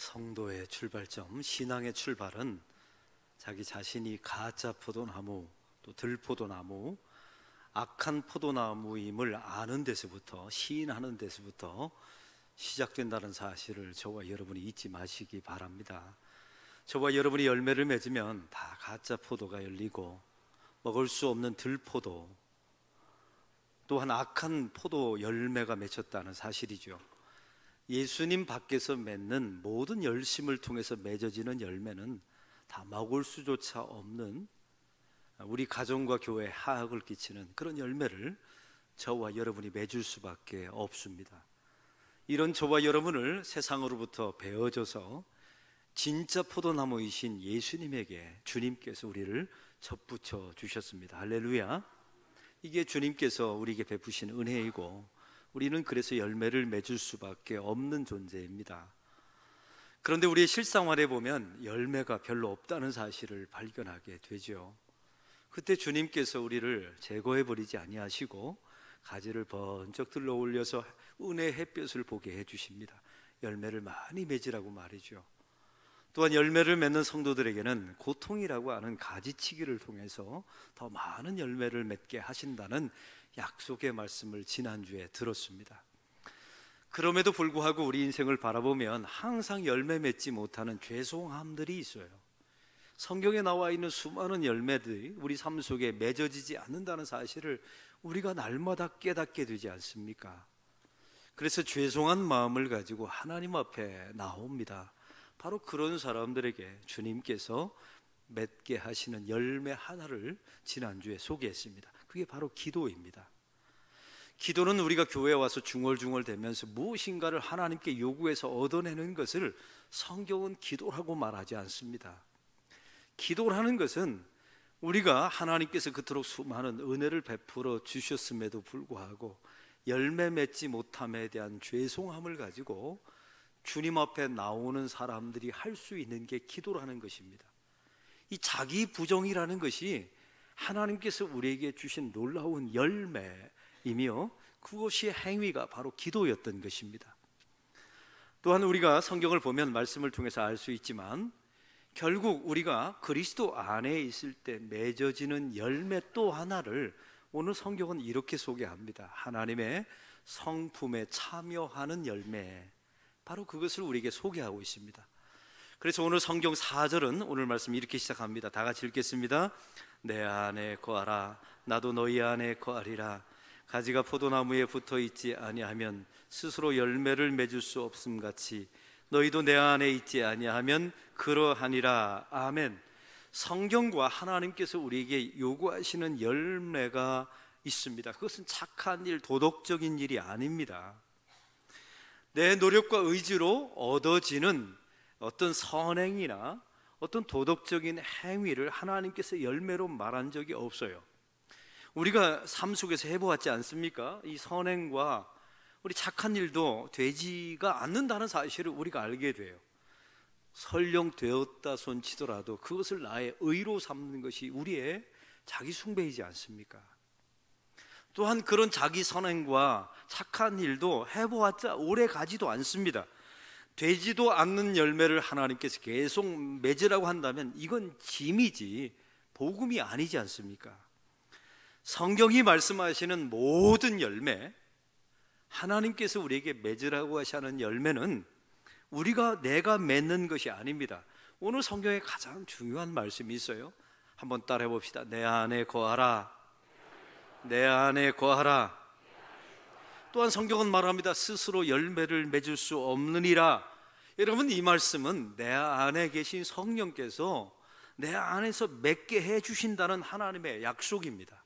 성도의 출발점, 신앙의 출발은 자기 자신이 가짜 포도나무, 또 들포도나무, 악한 포도나무임을 아는 데서부터, 시인하는 데서부터 시작된다는 사실을 저와 여러분이 잊지 마시기 바랍니다. 저와 여러분이 열매를 맺으면 다 가짜 포도가 열리고 먹을 수 없는 들포도, 또한 악한 포도 열매가 맺혔다는 사실이죠. 예수님 밖에서 맺는 모든 열심을 통해서 맺어지는 열매는 다 먹을 수조차 없는, 우리 가정과 교회에 하악을 끼치는 그런 열매를 저와 여러분이 맺을 수밖에 없습니다. 이런 저와 여러분을 세상으로부터 베어져서 진짜 포도나무이신 예수님에게 주님께서 우리를 접붙여 주셨습니다. 할렐루야. 이게 주님께서 우리에게 베푸신 은혜이고, 우리는 그래서 열매를 맺을 수밖에 없는 존재입니다. 그런데 우리의 실생활에 보면 열매가 별로 없다는 사실을 발견하게 되죠. 그때 주님께서 우리를 제거해버리지 아니하시고 가지를 번쩍 들러 올려서 은혜의 햇볕을 보게 해주십니다. 열매를 많이 맺으라고 말이죠. 또한 열매를 맺는 성도들에게는 고통이라고 하는 가지치기를 통해서 더 많은 열매를 맺게 하신다는 약속의 말씀을 지난주에 들었습니다. 그럼에도 불구하고 우리 인생을 바라보면 항상 열매 맺지 못하는 죄송함들이 있어요. 성경에 나와 있는 수많은 열매들이 우리 삶 속에 맺어지지 않는다는 사실을 우리가 날마다 깨닫게 되지 않습니까? 그래서 죄송한 마음을 가지고 하나님 앞에 나옵니다. 바로 그런 사람들에게 주님께서 맺게 하시는 열매 하나를 지난주에 소개했습니다. 그게 바로 기도입니다. 기도는 우리가 교회에 와서 중얼중얼대면서 무엇인가를 하나님께 요구해서 얻어내는 것을 성경은 기도라고 말하지 않습니다. 기도라는 것은 우리가 하나님께서 그토록 수많은 은혜를 베풀어 주셨음에도 불구하고 열매 맺지 못함에 대한 죄송함을 가지고 주님 앞에 나오는 사람들이 할 수 있는 게 기도라는 것입니다. 이 자기 부정이라는 것이 하나님께서 우리에게 주신 놀라운 열매이며, 그것이 행위가 바로 기도였던 것입니다. 또한 우리가 성경을 보면 말씀을 통해서 알 수 있지만, 결국 우리가 그리스도 안에 있을 때 맺어지는 열매 또 하나를 오늘 성경은 이렇게 소개합니다. 하나님의 성품에 참여하는 열매, 바로 그것을 우리에게 소개하고 있습니다. 그래서 오늘 성경 4절은 오늘 말씀 이렇게 시작합니다. 다 같이 읽겠습니다. 내 안에 거하라, 나도 너희 안에 거하리라. 가지가 포도나무에 붙어 있지 아니하면 스스로 열매를 맺을 수 없음 같이 너희도 내 안에 있지 아니하면 그러하니라. 아멘. 성경과 하나님께서 우리에게 요구하시는 열매가 있습니다. 그것은 착한 일, 도덕적인 일이 아닙니다. 내 노력과 의지로 얻어지는 어떤 선행이나 어떤 도덕적인 행위를 하나님께서 열매로 말한 적이 없어요. 우리가 삶 속에서 해보았지 않습니까? 이 선행과 우리 착한 일도 되지가 않는다는 사실을 우리가 알게 돼요. 설령 되었다 손치더라도 그것을 나의 의로 삼는 것이 우리의 자기 숭배이지 않습니까? 또한 그런 자기 선행과 착한 일도 해보았자 오래 가지도 않습니다. 되지도 않는 열매를 하나님께서 계속 맺으라고 한다면 이건 짐이지 복음이 아니지 않습니까? 성경이 말씀하시는 모든 열매, 하나님께서 우리에게 맺으라고 하시는 열매는 내가 맺는 것이 아닙니다. 오늘 성경에 가장 중요한 말씀이 있어요. 한번 따라해 봅시다. 내 안에 거하라. 내 안에 거하라. 또한 성경은 말합니다. 스스로 열매를 맺을 수 없느니라. 여러분, 이 말씀은 내 안에 계신 성령께서 내 안에서 맺게 해주신다는 하나님의 약속입니다.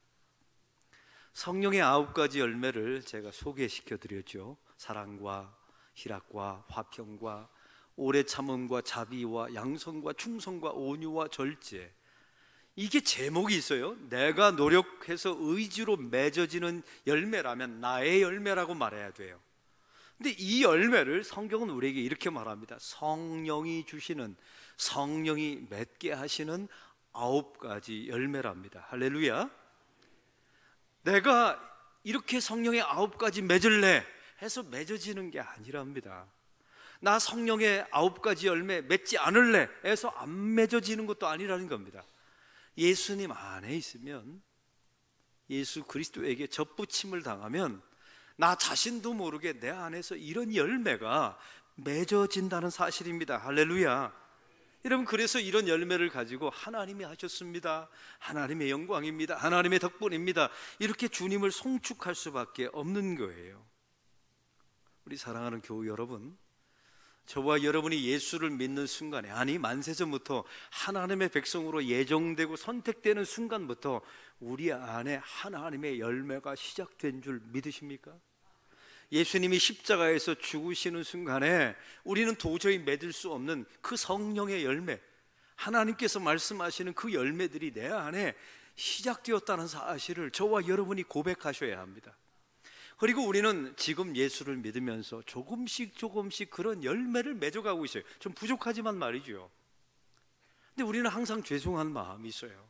성령의 9가지 열매를 제가 소개시켜 드렸죠. 사랑과 희락과 화평과 오래 참음과 자비와 양선과 충성과 온유와 절제. 이게 제목이 있어요. 내가 노력해서 의지로 맺어지는 열매라면 나의 열매라고 말해야 돼요. 근데 이 열매를 성경은 우리에게 이렇게 말합니다. 성령이 주시는, 성령이 맺게 하시는 9가지 열매랍니다. 할렐루야. 내가 이렇게 성령의 9가지 맺을래 해서 맺어지는 게 아니랍니다. 나 성령의 9가지 열매 맺지 않을래 해서 안 맺어지는 것도 아니라는 겁니다. 예수님 안에 있으면, 예수 그리스도에게 접붙임을 당하면 나 자신도 모르게 내 안에서 이런 열매가 맺어진다는 사실입니다. 할렐루야. 여러분, 그래서 이런 열매를 가지고 하나님이 하셨습니다, 하나님의 영광입니다, 하나님의 덕분입니다, 이렇게 주님을 송축할 수밖에 없는 거예요. 우리 사랑하는 교우 여러분, 저와 여러분이 예수를 믿는 순간에, 아니 만세전부터 하나님의 백성으로 예정되고 선택되는 순간부터 우리 안에 하나님의 열매가 시작된 줄 믿으십니까? 예수님이 십자가에서 죽으시는 순간에 우리는 도저히 맺을 수 없는 그 성령의 열매, 하나님께서 말씀하시는 그 열매들이 내 안에 시작되었다는 사실을 저와 여러분이 고백하셔야 합니다. 그리고 우리는 지금 예수를 믿으면서 조금씩 그런 열매를 맺어가고 있어요. 좀 부족하지만 말이죠. 근데 우리는 항상 죄송한 마음이 있어요.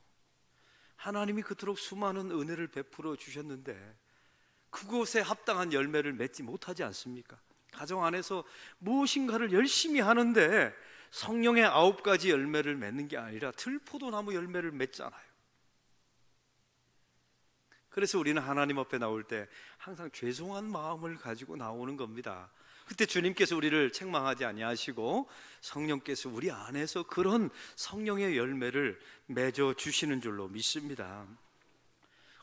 하나님이 그토록 수많은 은혜를 베풀어 주셨는데 그곳에 합당한 열매를 맺지 못하지 않습니까? 가정 안에서 무엇인가를 열심히 하는데 성령의 9가지 열매를 맺는 게 아니라 들포도나무 열매를 맺잖아요. 그래서 우리는 하나님 앞에 나올 때 항상 죄송한 마음을 가지고 나오는 겁니다. 그때 주님께서 우리를 책망하지 아니하시고 성령께서 우리 안에서 그런 성령의 열매를 맺어 주시는 줄로 믿습니다.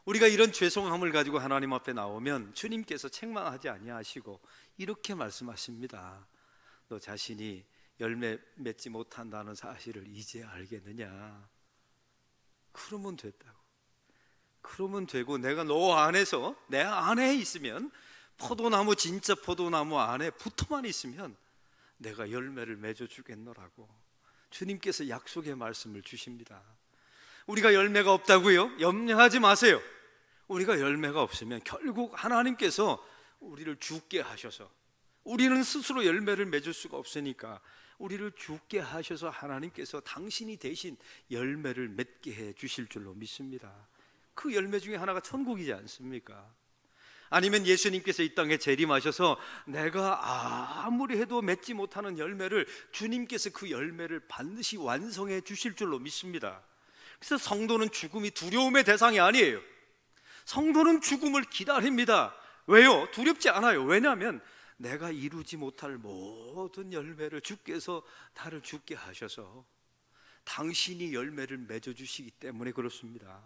우리가 이런 죄송함을 가지고 하나님 앞에 나오면 주님께서 책망하지 아니하시고 이렇게 말씀하십니다. 너 자신이 열매 맺지 못한다는 사실을 이제 알겠느냐? 그러면 됐다고. 그러면 되고, 내가 너 안에서, 내 안에 있으면, 포도나무, 진짜 포도나무 안에 붙어만 있으면 내가 열매를 맺어 주겠노라고 주님께서 약속의 말씀을 주십니다. 우리가 열매가 없다고요? 염려하지 마세요. 우리가 열매가 없으면 결국 하나님께서 우리를 죽게 하셔서, 우리는 스스로 열매를 맺을 수가 없으니까 우리를 죽게 하셔서 하나님께서 당신이 대신 열매를 맺게 해 주실 줄로 믿습니다. 그 열매 중에 하나가 천국이지 않습니까? 아니면 예수님께서 이 땅에 재림하셔서 내가 아무리 해도 맺지 못하는 열매를 주님께서 그 열매를 반드시 완성해 주실 줄로 믿습니다. 그래서 성도는 죽음이 두려움의 대상이 아니에요. 성도는 죽음을 기다립니다. 왜요? 두렵지 않아요. 왜냐하면 내가 이루지 못할 모든 열매를 주께서 나를 죽게 하셔서 당신이 열매를 맺어주시기 때문에 그렇습니다.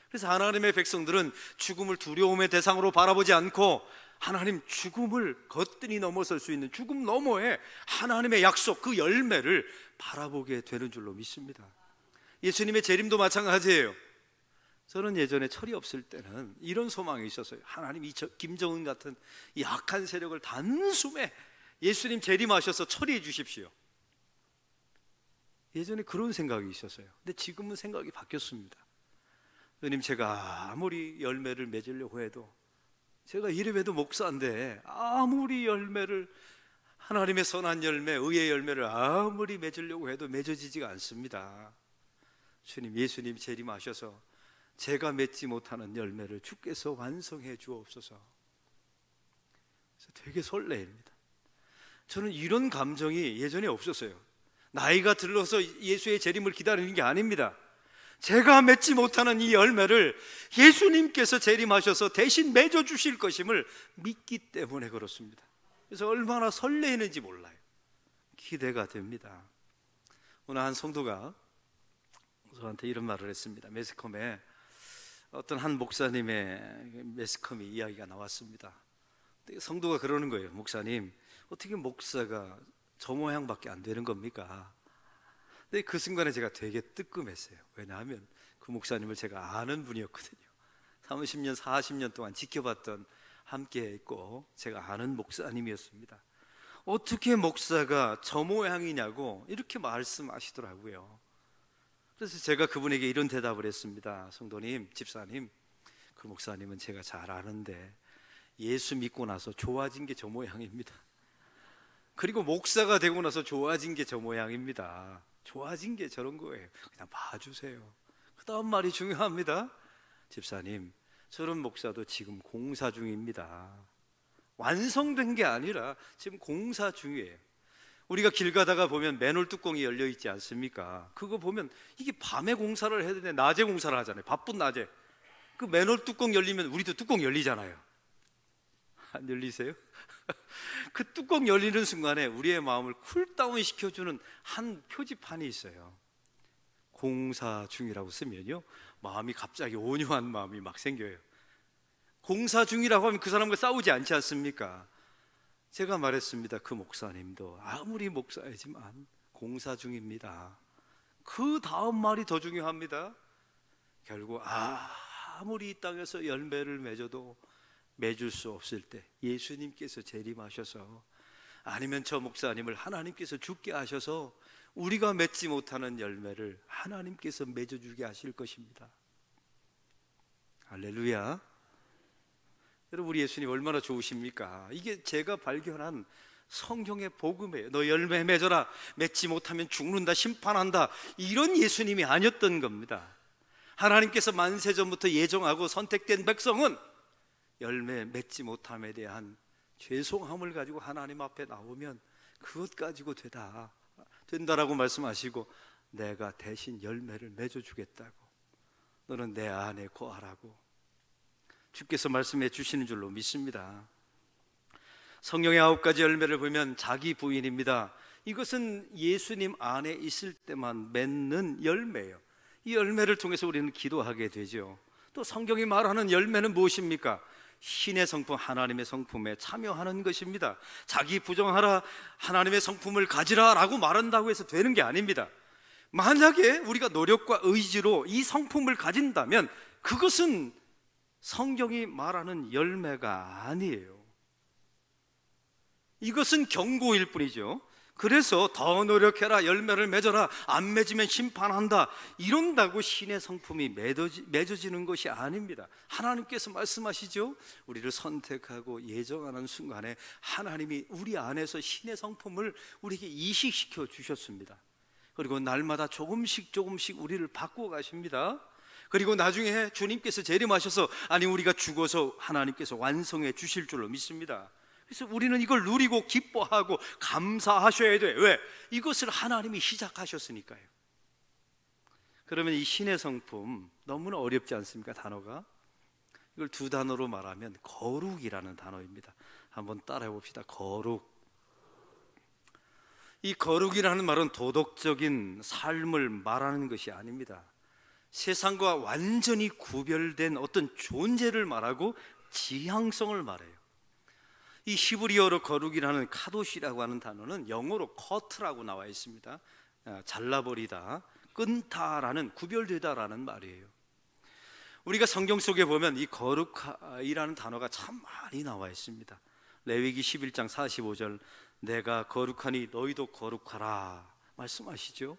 그래서 하나님의 백성들은 죽음을 두려움의 대상으로 바라보지 않고 하나님, 죽음을 거뜬히 넘어설 수 있는 죽음 너머에 하나님의 약속, 그 열매를 바라보게 되는 줄로 믿습니다. 예수님의 재림도 마찬가지예요. 저는 예전에 철이 없을 때는 이런 소망이 있었어요. 하나님, 이 김정은 같은 이 악한 세력을 단숨에 예수님 재림하셔서 처리해 주십시오. 예전에 그런 생각이 있었어요. 근데 지금은 생각이 바뀌었습니다. 주님, 제가 아무리 열매를 맺으려고 해도, 제가 이래봬도 목사인데 아무리 열매를, 하나님의 선한 열매, 의의 열매를 아무리 맺으려고 해도 맺어지지가 않습니다. 주님, 예수님 재림하셔서 제가 맺지 못하는 열매를 주께서 완성해 주옵소서. 그래서 되게 설레입니다. 저는 이런 감정이 예전에 없었어요. 나이가 들어서 예수의 재림을 기다리는 게 아닙니다. 제가 맺지 못하는 이 열매를 예수님께서 재림하셔서 대신 맺어주실 것임을 믿기 때문에 그렇습니다. 그래서 얼마나 설레이는지 몰라요. 기대가 됩니다. 오늘 한 성도가 저한테 이런 말을 했습니다. 매스컴에 어떤 한 목사님의 매스컴이 이야기가 나왔습니다. 성도가 그러는 거예요. 목사님, 어떻게 목사가 저 모양밖에 안 되는 겁니까? 근데 그 순간에 제가 되게 뜨끔했어요. 왜냐하면 그 목사님을 제가 아는 분이었거든요. 30년, 40년 동안 지켜봤던, 함께 했고 제가 아는 목사님이었습니다. 어떻게 목사가 저 모양이냐고 이렇게 말씀하시더라고요. 그래서 제가 그분에게 이런 대답을 했습니다. 성도님, 집사님, 그 목사님은 제가 잘 아는데 예수 믿고 나서 좋아진 게 저 모양입니다. 그리고 목사가 되고 나서 좋아진 게 저 모양입니다. 좋아진 게 저런 거예요. 그냥 봐주세요. 그 다음 말이 중요합니다. 집사님, 저런 목사도 지금 공사 중입니다. 완성된 게 아니라 지금 공사 중이에요. 우리가 길 가다가 보면 맨홀 뚜껑이 열려 있지 않습니까? 그거 보면 이게 밤에 공사를 해야 되는데 낮에 공사를 하잖아요. 바쁜 낮에. 그 맨홀 뚜껑 열리면 우리도 뚜껑 열리잖아요. 안 열리세요? 그 뚜껑 열리는 순간에 우리의 마음을 쿨다운 시켜주는 한 표지판이 있어요. 공사 중이라고 쓰면요, 마음이 갑자기 온유한 마음이 막 생겨요. 공사 중이라고 하면 그 사람과 싸우지 않지 않습니까? 제가 말했습니다. 그 목사님도 아무리 목사이지만 공사 중입니다. 그 다음 말이 더 중요합니다. 결국 아무리 이 땅에서 열매를 맺어도 맺을 수 없을 때 예수님께서 재림하셔서, 아니면 저 목사님을 하나님께서 죽게 하셔서 우리가 맺지 못하는 열매를 하나님께서 맺어주게 하실 것입니다. 할렐루야. 여러분, 우리 예수님 얼마나 좋으십니까? 이게 제가 발견한 성경의 복음이에요. 너 열매 맺어라, 맺지 못하면 죽는다, 심판한다, 이런 예수님이 아니었던 겁니다. 하나님께서 만세전부터 예정하고 선택된 백성은 열매 맺지 못함에 대한 죄송함을 가지고 하나님 앞에 나오면 그것 가지고 된다라고 말씀하시고, 내가 대신 열매를 맺어주겠다고, 너는 내 안에 거하라고 주께서 말씀해 주시는 줄로 믿습니다. 성령의 9가지 열매를 보면 자기 부인입니다. 이것은 예수님 안에 있을 때만 맺는 열매예요. 이 열매를 통해서 우리는 기도하게 되죠. 또 성경이 말하는 열매는 무엇입니까? 신의 성품, 하나님의 성품에 참여하는 것입니다. 자기 부정하라, 하나님의 성품을 가지라 라고 말한다고 해서 되는 게 아닙니다. 만약에 우리가 노력과 의지로 이 성품을 가진다면 그것은 성경이 말하는 열매가 아니에요. 이것은 경고일 뿐이죠. 그래서 더 노력해라, 열매를 맺어라, 안 맺으면 심판한다, 이런다고 신의 성품이 맺어지는 것이 아닙니다. 하나님께서 말씀하시죠. 우리를 선택하고 예정하는 순간에 하나님이 우리 안에서 신의 성품을 우리에게 이식시켜 주셨습니다. 그리고 날마다 조금씩 우리를 바꾸어 가십니다. 그리고 나중에 주님께서 재림하셔서, 아니 우리가 죽어서 하나님께서 완성해 주실 줄로 믿습니다. 그래서 우리는 이걸 누리고 기뻐하고 감사하셔야 돼요. 왜? 이것을 하나님이 시작하셨으니까요. 그러면 이 신의 성품 너무나 어렵지 않습니까? 단어가. 이걸 두 단어로 말하면 거룩이라는 단어입니다. 한번 따라해 봅시다. 거룩. 이 거룩이라는 말은 도덕적인 삶을 말하는 것이 아닙니다. 세상과 완전히 구별된 어떤 존재를 말하고 지향성을 말해요. 이 히브리어로 거룩이라는 카도시라고 하는 단어는 영어로 커트라고 나와 있습니다. 잘라버리다, 끊다라는, 구별되다라는 말이에요. 우리가 성경 속에 보면 이 거룩이라는 단어가 참 많이 나와 있습니다. 레위기 11장 45절, 내가 거룩하니 너희도 거룩하라 말씀하시죠.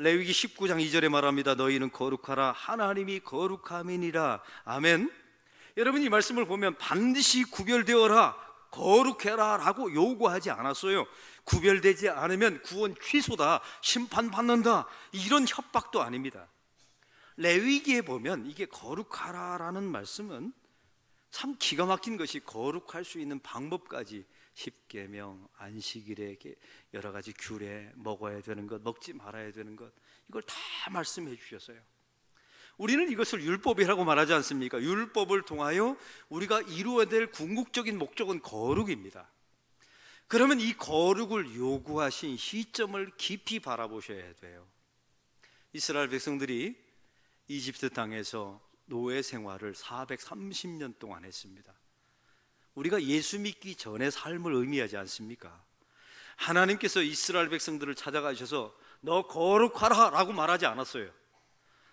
레위기 19장 2절에 말합니다. 너희는 거룩하라, 하나님이 거룩함이니라. 아멘. 여러분, 이 말씀을 보면 반드시 구별되어라, 거룩해라 라고 요구하지 않았어요. 구별되지 않으면 구원 취소다, 심판받는다, 이런 협박도 아닙니다. 레위기에 보면 이게 거룩하라라는 말씀은 참 기가 막힌 것이, 거룩할 수 있는 방법까지 십계명, 안식일에 여러 가지 규례, 먹어야 되는 것, 먹지 말아야 되는 것, 이걸 다 말씀해 주셨어요. 우리는 이것을 율법이라고 말하지 않습니까? 율법을 통하여 우리가 이루어야 될 궁극적인 목적은 거룩입니다. 그러면 이 거룩을 요구하신 시점을 깊이 바라보셔야 돼요. 이스라엘 백성들이 이집트 땅에서 노예 생활을 430년 동안 했습니다. 우리가 예수 믿기 전의 삶을 의미하지 않습니까? 하나님께서 이스라엘 백성들을 찾아가셔서 너 거룩하라 라고 말하지 않았어요.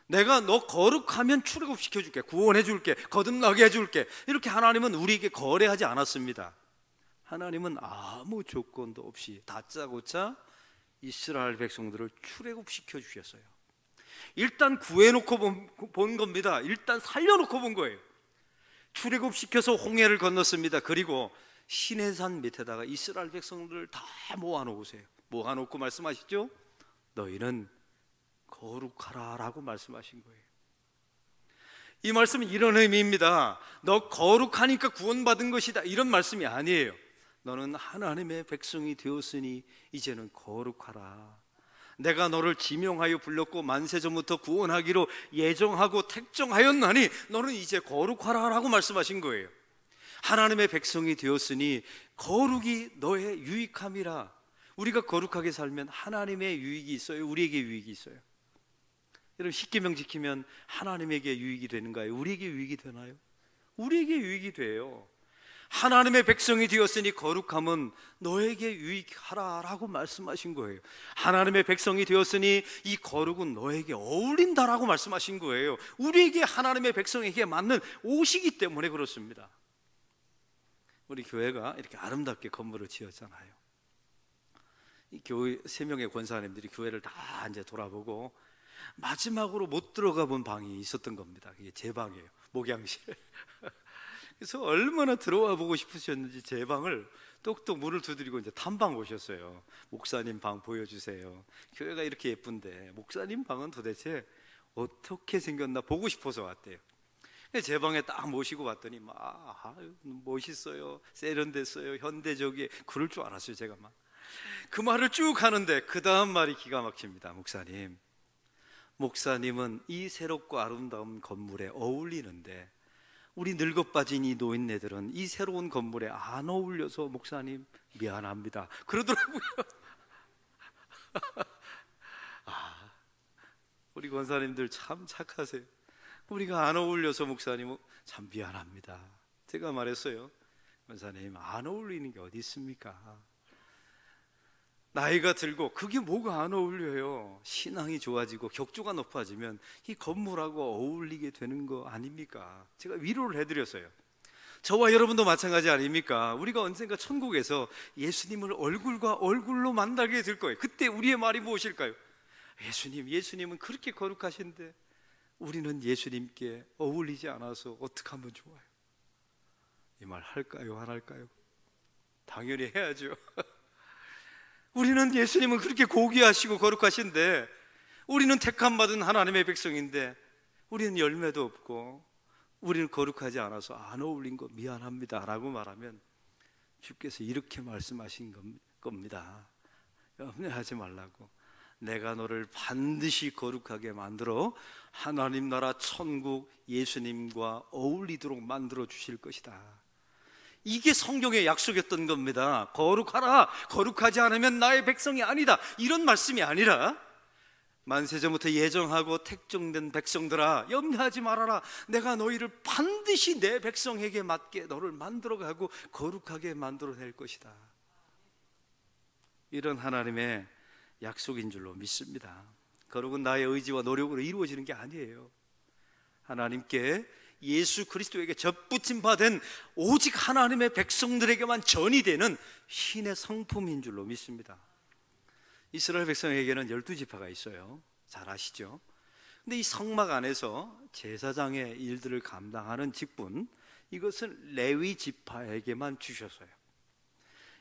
내가 너 거룩하면 출애굽시켜줄게, 구원해줄게, 거듭나게 해줄게, 이렇게 하나님은 우리에게 거래하지 않았습니다. 하나님은 아무 조건도 없이 다짜고짜 이스라엘 백성들을 출애굽시켜 주셨어요. 일단 구해놓고 본 겁니다. 일단 살려놓고 본 거예요. 출애굽시켜서 홍해를 건넜습니다. 그리고 시내산 밑에다가 이스라엘 백성들을 다 모아놓으세요. 모아놓고 말씀하시죠. 너희는 거룩하라 라고 말씀하신 거예요. 이 말씀은 이런 의미입니다. 너 거룩하니까 구원받은 것이다, 이런 말씀이 아니에요. 너는 하나님의 백성이 되었으니 이제는 거룩하라. 내가 너를 지명하여 불렀고 만세전부터 구원하기로 예정하고 택정하였나니 너는 이제 거룩하라 라고 말씀하신 거예요. 하나님의 백성이 되었으니 거룩이 너의 유익함이라. 우리가 거룩하게 살면 하나님의 유익이 있어요? 우리에게 유익이 있어요? 여러분, 십계명 지키면 하나님에게 유익이 되는가요? 우리에게 유익이 되나요? 우리에게 유익이 돼요. 하나님의 백성이 되었으니 거룩함은 너에게 유익하라 라고 말씀하신 거예요. 하나님의 백성이 되었으니 이 거룩은 너에게 어울린다라고 말씀하신 거예요. 우리에게, 하나님의 백성에게 맞는 옷이기 때문에 그렇습니다. 우리 교회가 이렇게 아름답게 건물을 지었잖아요. 이 교회 3명의 권사님들이 교회를 다 이제 돌아보고 마지막으로 못 들어가 본 방이 있었던 겁니다. 그게 제 방이에요. 목양실. 그래서 얼마나 들어와 보고 싶으셨는지 제 방을 똑똑 문을 두드리고 이제 탐방 오셨어요. 목사님 방 보여주세요. 교회가 이렇게 예쁜데 목사님 방은 도대체 어떻게 생겼나 보고 싶어서 왔대요. 제 방에 딱 모시고 왔더니 막 멋있어요, 세련됐어요, 현대적이에요. 그럴 줄 알았어요. 제가 막 그 말을 쭉 하는데 그 다음 말이 기가 막힙니다. 목사님은 이 새롭고 아름다운 건물에 어울리는데 우리 늙어빠진 이 노인네들은 이 새로운 건물에 안 어울려서 목사님 미안합니다 그러더라고요. 우리 권사님들 참 착하세요. 우리가 안 어울려서 목사님 참 미안합니다. 제가 말했어요. 권사님, 안 어울리는 게 어디 있습니까? 나이가 들고 그게 뭐가 안 어울려요? 신앙이 좋아지고 격조가 높아지면 이 건물하고 어울리게 되는 거 아닙니까? 제가 위로를 해드렸어요. 저와 여러분도 마찬가지 아닙니까? 우리가 언젠가 천국에서 예수님을 얼굴과 얼굴로 만나게 될 거예요. 그때 우리의 말이 무엇일까요? 예수님은 그렇게 거룩하신데 우리는 예수님께 어울리지 않아서 어떻게 하면 좋아요? 이 말 할까요? 안 할까요? 당연히 해야죠. 우리는 예수님은 그렇게 고귀하시고 거룩하신데 우리는 택함받은 하나님의 백성인데 우리는 열매도 없고 우리는 거룩하지 않아서 안 어울린 거 미안합니다 라고 말하면 주께서 이렇게 말씀하신 겁니다. 염려하지 말라고. 내가 너를 반드시 거룩하게 만들어 하나님 나라 천국 예수님과 어울리도록 만들어 주실 것이다. 이게 성경의 약속이었던 겁니다. 거룩하라. 거룩하지 않으면 나의 백성이 아니다. 이런 말씀이 아니라 만세전부터 예정하고 택정된 백성들아, 염려하지 말아라. 내가 너희를 반드시 내 백성에게 맞게 너를 만들어가고 거룩하게 만들어낼 것이다. 이런 하나님의 약속인 줄로 믿습니다. 거룩은 나의 의지와 노력으로 이루어지는 게 아니에요. 하나님께 예수 그리스도에게 접붙임 받은 오직 하나님의 백성들에게만 전이되는 신의 성품인 줄로 믿습니다. 이스라엘 백성에게는 12지파가 있어요. 잘 아시죠? 근데 이 성막 안에서 제사장의 일들을 감당하는 직분, 이것은 레위 지파에게만 주셨어요.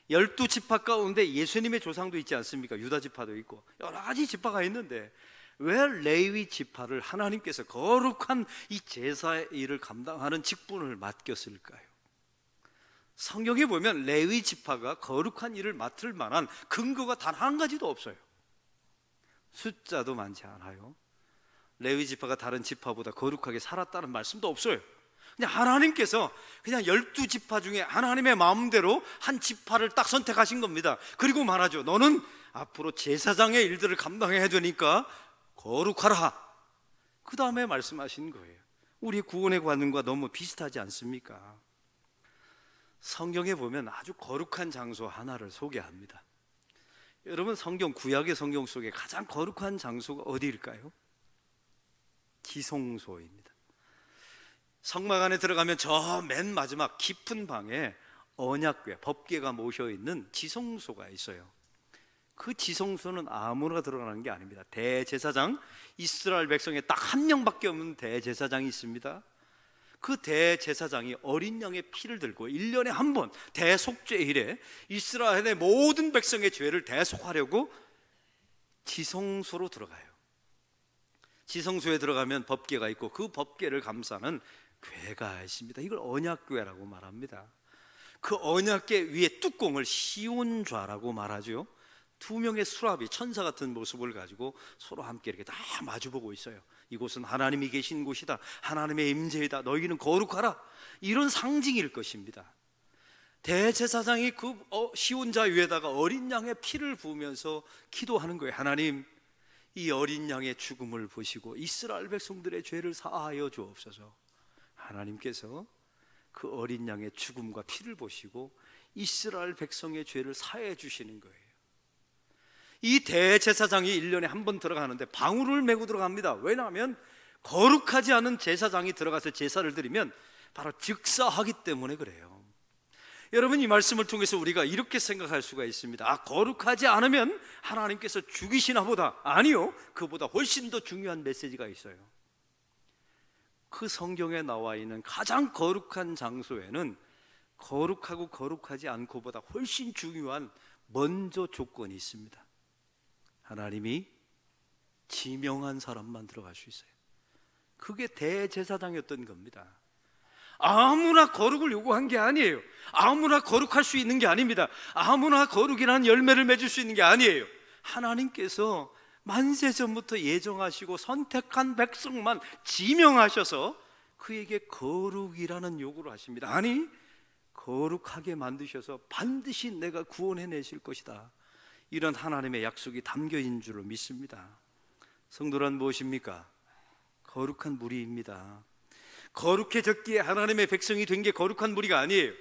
12지파 가운데 예수님의 조상도 있지 않습니까? 유다 지파도 있고 여러 가지 지파가 있는데 왜 레위 지파를 하나님께서 거룩한 이 제사의 일을 감당하는 직분을 맡겼을까요? 성경에 보면 레위 지파가 거룩한 일을 맡을 만한 근거가 단 한 가지도 없어요. 숫자도 많지 않아요. 레위 지파가 다른 지파보다 거룩하게 살았다는 말씀도 없어요. 그냥 하나님께서 그냥 12지파 중에 하나님의 마음대로 한 지파를 딱 선택하신 겁니다. 그리고 말하죠. 너는 앞으로 제사장의 일들을 감당해야 되니까 거룩하라. 그 다음에 말씀하신 거예요. 우리의 구원의 관념과 너무 비슷하지 않습니까? 성경에 보면 아주 거룩한 장소 하나를 소개합니다. 여러분, 성경, 구약의 성경 속에 가장 거룩한 장소가 어디일까요? 지성소입니다. 성막 안에 들어가면 저 맨 마지막 깊은 방에 언약궤, 법궤가 모셔있는 지성소가 있어요. 그 지성소는 아무나 들어가는 게 아닙니다. 대제사장, 이스라엘 백성에 딱 한 명밖에 없는 대제사장이 있습니다. 그 대제사장이 어린 양의 피를 들고 1년에 한 번 대속죄일에 이스라엘의 모든 백성의 죄를 대속하려고 지성소로 들어가요. 지성소에 들어가면 법궤가 있고 그 법궤를 감싸는 궤가 있습니다. 이걸 언약궤라고 말합니다. 그 언약궤 위에 뚜껑을 시온좌라고 말하죠. 두 명의 수랍이 천사 같은 모습을 가지고 서로 함께 이렇게 다 마주보고 있어요. 이곳은 하나님이 계신 곳이다, 하나님의 임재이다, 너희는 거룩하라, 이런 상징일 것입니다. 대제사장이 그 시온자 위에다가 어린 양의 피를 부으면서 기도하는 거예요. 하나님, 이 어린 양의 죽음을 보시고 이스라엘 백성들의 죄를 사하여 주옵소서. 하나님께서 그 어린 양의 죽음과 피를 보시고 이스라엘 백성의 죄를 사해 주시는 거예요. 이 대제사장이 1년에 한 번 들어가는데 방울을 메고 들어갑니다. 왜냐하면 거룩하지 않은 제사장이 들어가서 제사를 드리면 바로 즉사하기 때문에 그래요. 여러분, 이 말씀을 통해서 우리가 이렇게 생각할 수가 있습니다. 거룩하지 않으면 하나님께서 죽이시나 보다. 아니요, 그보다 훨씬 더 중요한 메시지가 있어요. 그 성경에 나와 있는 가장 거룩한 장소에는 거룩하고 거룩하지 않고보다 훨씬 중요한 먼저 조건이 있습니다. 하나님이 지명한 사람만 들어갈 수 있어요. 그게 대제사장이었던 겁니다. 아무나 거룩을 요구한 게 아니에요. 아무나 거룩할 수 있는 게 아닙니다. 아무나 거룩이라는 열매를 맺을 수 있는 게 아니에요. 하나님께서 만세 전부터 예정하시고 선택한 백성만 지명하셔서 그에게 거룩이라는 요구를 하십니다. 아니, 거룩하게 만드셔서 반드시 내가 구원해내실 것이다, 이런 하나님의 약속이 담겨있는 줄로 믿습니다. 성도란 무엇입니까? 거룩한 무리입니다. 거룩해졌기에 하나님의 백성이 된 게 거룩한 무리가 아니에요.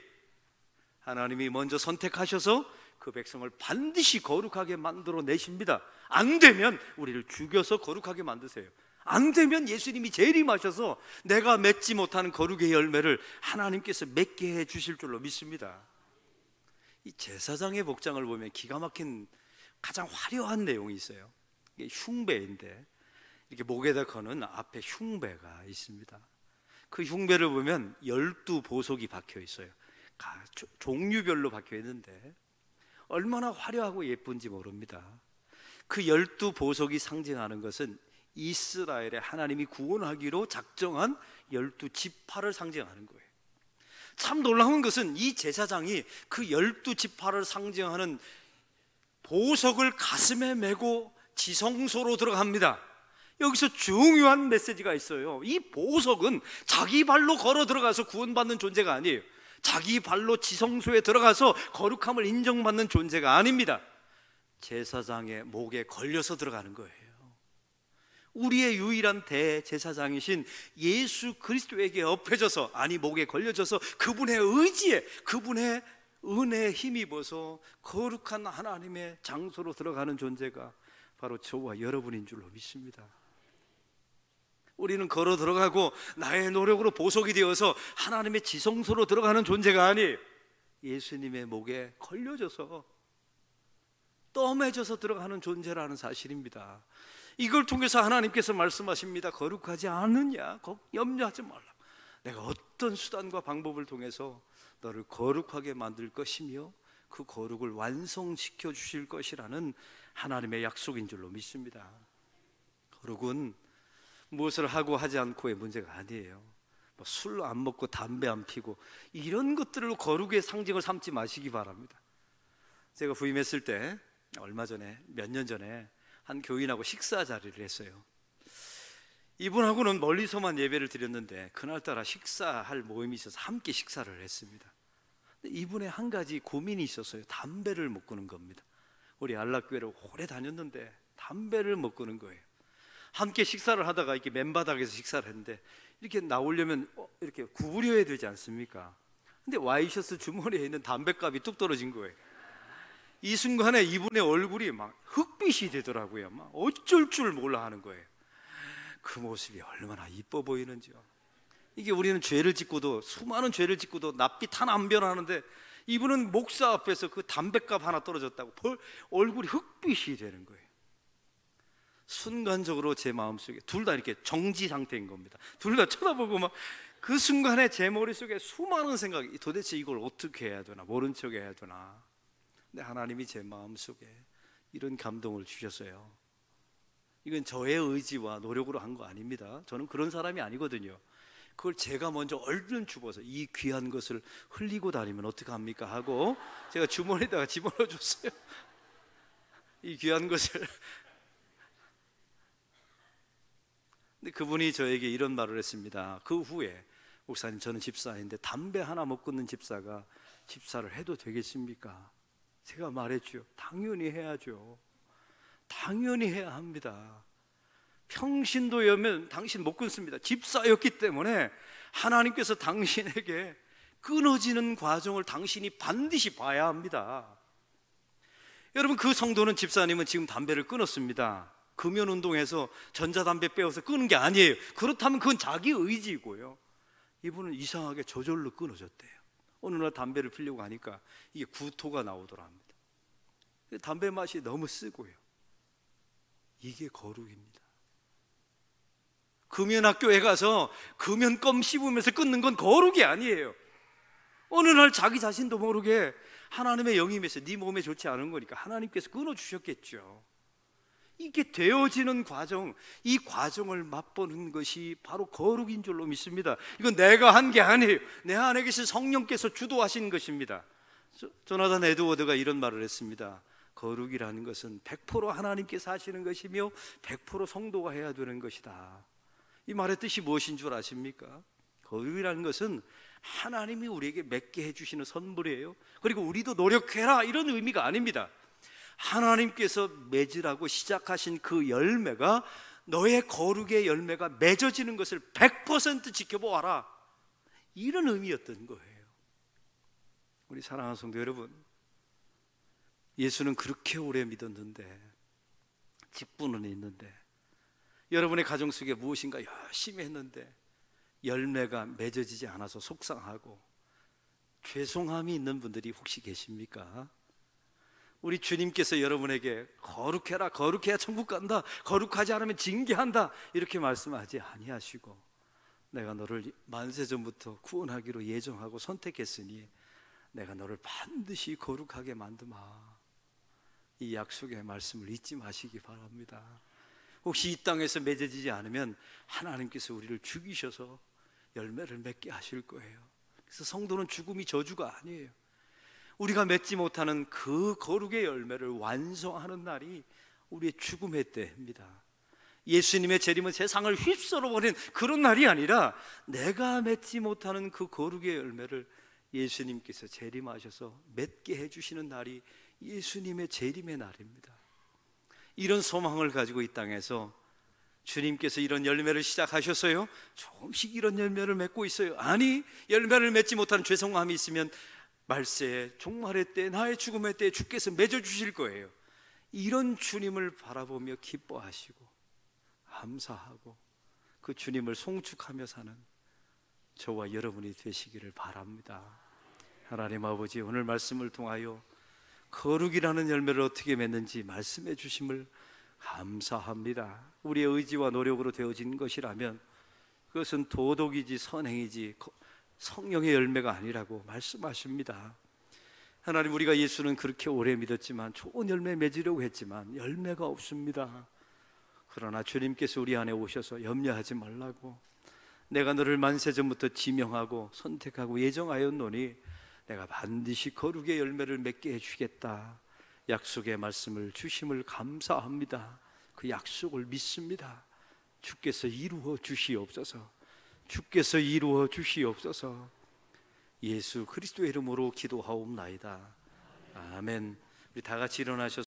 하나님이 먼저 선택하셔서 그 백성을 반드시 거룩하게 만들어 내십니다. 안 되면 우리를 죽여서 거룩하게 만드세요. 안 되면 예수님이 재림하셔서 내가 맺지 못하는 거룩의 열매를 하나님께서 맺게 해 주실 줄로 믿습니다. 이 제사장의 복장을 보면 기가 막힌 가장 화려한 내용이 있어요. 이게 흉배인데 이렇게 목에다 거는 앞에 흉배가 있습니다. 그 흉배를 보면 12보석이 박혀 있어요. 종류별로 박혀 있는데 얼마나 화려하고 예쁜지 모릅니다. 그 12보석이 상징하는 것은 이스라엘의 하나님이 구원하기로 작정한 12지파를 상징하는 거예요. 참 놀라운 것은 이 제사장이 그 12지파를 상징하는 보석을 가슴에 메고 지성소로 들어갑니다. 여기서 중요한 메시지가 있어요. 이 보석은 자기 발로 걸어 들어가서 구원받는 존재가 아니에요. 자기 발로 지성소에 들어가서 거룩함을 인정받는 존재가 아닙니다. 제사장의 목에 걸려서 들어가는 거예요. 우리의 유일한 대제사장이신 예수 그리스도에게 엎혀져서, 아니 목에 걸려져서 그분의 의지에, 그분의 은혜에 힘입어서 거룩한 하나님의 장소로 들어가는 존재가 바로 저와 여러분인 줄로 믿습니다. 우리는 걸어 들어가고 나의 노력으로 보석이 되어서 하나님의 지성소로 들어가는 존재가 아니에요. 예수님의 목에 걸려져서 떠매져서 들어가는 존재라는 사실입니다. 이걸 통해서 하나님께서 말씀하십니다. 거룩하지 않느냐, 염려하지 말라. 내가 어떤 수단과 방법을 통해서 너를 거룩하게 만들 것이며 그 거룩을 완성시켜 주실 것이라는 하나님의 약속인 줄로 믿습니다. 거룩은 무엇을 하고 하지 않고의 문제가 아니에요. 술 안 먹고 담배 안 피고 이런 것들로 거룩의 상징을 삼지 마시기 바랍니다. 제가 부임했을 때 얼마 전에, 몇 년 전에 한 교인하고 식사 자리를 했어요. 이분하고는 멀리서만 예배를 드렸는데 그날따라 식사할 모임이 있어서 함께 식사를 했습니다. 이분의 한 가지 고민이 있었어요. 담배를 못 끊는 겁니다. 우리 안락교회를 오래 다녔는데 담배를 못 끊는 거예요. 함께 식사를 하다가 이렇게 맨바닥에서 식사를 했는데 이렇게 나오려면 이렇게 구부려야 되지 않습니까? 근데 와이셔츠 주머니에 있는 담배값이 뚝 떨어진 거예요. 이 순간에 이분의 얼굴이 막 흑빛이 되더라고요. 막 어쩔 줄 몰라 하는 거예요. 그 모습이 얼마나 이뻐 보이는지요. 이게 우리는 죄를 짓고도, 수많은 죄를 짓고도 낯빛 하나 안 변하는데 이분은 목사 앞에서 그 담배값 하나 떨어졌다고 얼굴이 흑빛이 되는 거예요. 순간적으로 제 마음속에 둘 다 이렇게 정지 상태인 겁니다. 둘 다 쳐다보고 막 그 순간에 제 머릿속에 수많은 생각이, 도대체 이걸 어떻게 해야 되나, 모른 척 해야 되나. 근데 하나님이 제 마음속에 이런 감동을 주셨어요. 이건 저의 의지와 노력으로 한 거 아닙니다. 저는 그런 사람이 아니거든요. 그걸 제가 먼저 얼른 집어서 이 귀한 것을 흘리고 다니면 어떡합니까 하고 제가 주머니에다가 집어넣어 줬어요. 이 귀한 것을. 근데 그분이 저에게 이런 말을 했습니다. 그 후에, 목사님 저는 집사인데 담배 하나 못 끊는 집사가 집사를 해도 되겠습니까? 제가 말했죠. 당연히 해야죠. 당연히 해야 합니다. 평신도였면 당신 못 끊습니다. 집사였기 때문에 하나님께서 당신에게 끊어지는 과정을 당신이 반드시 봐야 합니다. 여러분, 그 성도는, 집사님은 지금 담배를 끊었습니다. 금연운동에서 전자담배 빼어서 끊은 게 아니에요. 그렇다면 그건 자기 의지고요. 이분은 이상하게 저절로 끊어졌대요. 어느 날 담배를 피려고 하니까 이게 구토가 나오더랍니다. 담배 맛이 너무 쓰고요. 이게 거룩입니다. 금연학교에 가서 금연껌 씹으면서 끊는 건 거룩이 아니에요. 어느 날 자기 자신도 모르게 하나님의 영이 임해서 네 몸에 좋지 않은 거니까 하나님께서 끊어주셨겠죠. 이게 되어지는 과정, 이 과정을 맛보는 것이 바로 거룩인 줄로 믿습니다. 이건 내가 한 게 아니에요. 내 안에 계신 성령께서 주도하신 것입니다. 조나단 에드워드가 이런 말을 했습니다. 거룩이라는 것은 100% 하나님께서 하시는 것이며 100% 성도가 해야 되는 것이다. 이 말의 뜻이 무엇인 줄 아십니까? 거룩이라는 것은 하나님이 우리에게 맺게 해주시는 선물이에요. 그리고 우리도 노력해라, 이런 의미가 아닙니다. 하나님께서 맺으라고 시작하신 그 열매가, 너의 거룩의 열매가 맺어지는 것을 100% 지켜보아라, 이런 의미였던 거예요. 우리 사랑하는 성도 여러분, 예수는 그렇게 오래 믿었는데, 직분은 있는데, 여러분의 가정 속에 무엇인가 열심히 했는데 열매가 맺어지지 않아서 속상하고 죄송함이 있는 분들이 혹시 계십니까? 우리 주님께서 여러분에게 거룩해라, 거룩해야 천국 간다, 거룩하지 않으면 징계한다, 이렇게 말씀하지 아니하시고, 내가 너를 만세전부터 구원하기로 예정하고 선택했으니 내가 너를 반드시 거룩하게 만드마, 이 약속의 말씀을 잊지 마시기 바랍니다. 혹시 이 땅에서 맺어지지 않으면 하나님께서 우리를 죽이셔서 열매를 맺게 하실 거예요. 그래서 성도는 죽음이 저주가 아니에요. 우리가 맺지 못하는 그 거룩의 열매를 완성하는 날이 우리의 죽음의 때입니다. 예수님의 재림은 세상을 휩쓸어버린 그런 날이 아니라 내가 맺지 못하는 그 거룩의 열매를 예수님께서 재림하셔서 맺게 해주시는 날이 예수님의 재림의 날입니다. 이런 소망을 가지고 이 땅에서 주님께서 이런 열매를 시작하셨어요? 조금씩 이런 열매를 맺고 있어요? 아니, 열매를 맺지 못하는 죄송함이 있으면 말세에, 종말의 때, 나의 죽음의 때 주께서 맺어주실 거예요. 이런 주님을 바라보며 기뻐하시고 감사하고 그 주님을 송축하며 사는 저와 여러분이 되시기를 바랍니다. 하나님 아버지, 오늘 말씀을 통하여 거룩이라는 열매를 어떻게 맺는지 말씀해 주심을 감사합니다. 우리의 의지와 노력으로 되어진 것이라면 그것은 도덕이지 선행이지 성령의 열매가 아니라고 말씀하십니다. 하나님, 우리가 예수는 그렇게 오래 믿었지만, 좋은 열매 맺으려고 했지만 열매가 없습니다. 그러나 주님께서 우리 안에 오셔서 염려하지 말라고, 내가 너를 만세전부터 지명하고 선택하고 예정하였노니 내가 반드시 거룩의 열매를 맺게 해주겠다, 약속의 말씀을 주심을 감사합니다. 그 약속을 믿습니다. 주께서 이루어 주시옵소서. 주께서 이루어 주시옵소서. 예수 그리스도의 이름으로 기도하옵나이다. 아멘. 우리 다 같이 일어나셔서